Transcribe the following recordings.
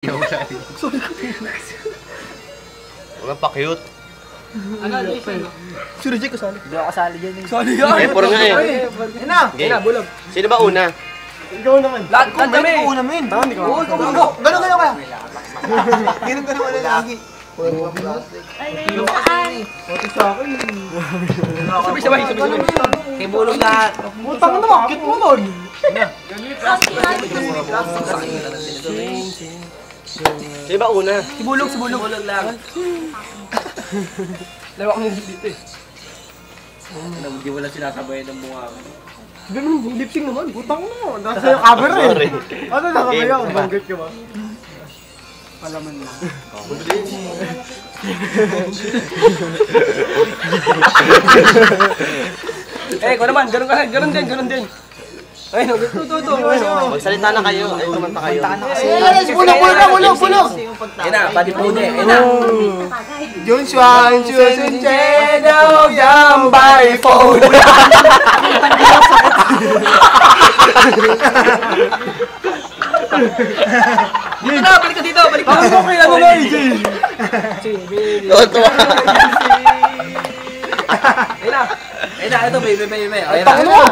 Wala pa cute. Ano, Jason? Si Reject kasali. Hindi ako kasali dyan eh. Kasali yan! Eh, puro nga eh. Yan na, bulog. Sino ba una? Ikaw naman. Lahat kami. Ikaw naman. Hindi ka Oo, makakasali. ikaw. Ganun kaya. Ganun wala lagi. Pati sa akin. Sabay. Kay bulog lahat. Putang na, cute mo nun. Sino ba una? Si bulog lang. Laro kami dito eh. Hindi mo lang sinasabayan ng mukha ko. Ganun, lip-sync naman. Putang na. Nasa yung cover eh. Sorry. Ano nakabaya? Banggit ka ba? Palaman na. Eh, ko naman, ganun din. Ay, no, ito. Magsalita na kayo. Ay, kumanta kayo. Bulog! Yan na, pati po niya. Yan na. Junsuan, Chedo, Yambay, Phone. Dito na, balik ka dito. Ano kaya ano na, AJ? Toto. Ayun na, ito, baby. Taka na!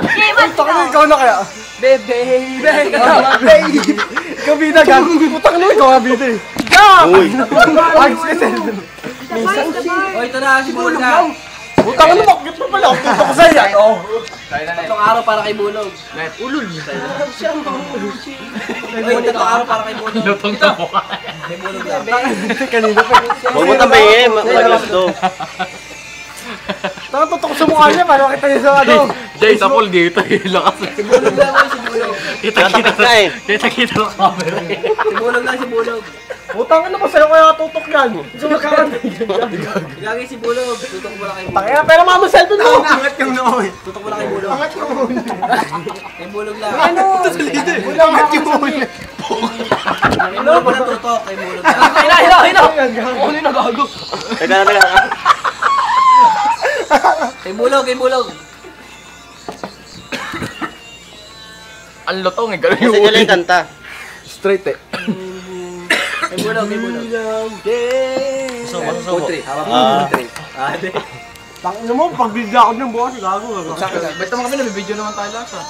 Taka na, ikaw na kaya? Baby. Ikaw bida ka? Putang na, ikaw nga bida eh. Uy. Ags ka sir. O, ito na, si bulog na. Putang na, bakit mo pala? Tutok ko sa'yo yan. Tatlong araw para kay bulog. Ulol. Ay, tatlong araw para kay bulog. Lutong na mo ka. Kay bulog lang. Kanina pa. Huwag mo tambayin. Malagas to. Taka tutok sa mukha niya, paano kita niya sa ano? Jay, sa pool dito. Lakas. Si bulog lang ako, si bulog. Nakatapit ka eh. Kita ng camera. Si bulog lang, si bulog. Putang na ba sa'yo kaya tutok yan? Sumakaran. Lagi si bulog. Tutok mo lang kay bulog. Pakaya, pero mama cellphone mo! Angat yung noo eh. Tutok mo lang kay bulog. Angat yung noo. Kay bulog lang. Ano? Angat yung noo. Kay bulog mo lang tutok. Kay bulog lang. Hila! Ano yung nagago? Teka. Kay bulog. Ang lutong eh. Ganun Kasi nyo lang yung kanta. Straight eh. Kay bulog. Sumo. Putri. Hawak mo. Putri. Tangin mo, pag bigla ako ng bukas, gago. Ba't naman kami nabibideo naman tayo lahat ah?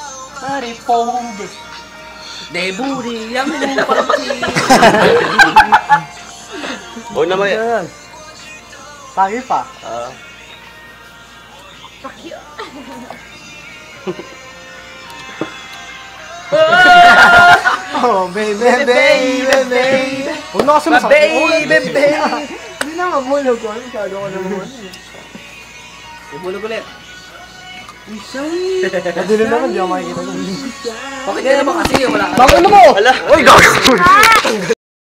Deburi yang pagsi. Huwag naman yan. Tangi pa. Oh, baby. Huwag na kasi masakit. Baby. Hindi na mabulog ko. Masyado ko naman. Kay bulog ulit. Madilo naman, di ako makikita. Bakit ka naman kasi? Wala ka. Bakit mo? Wala. Uy, gago!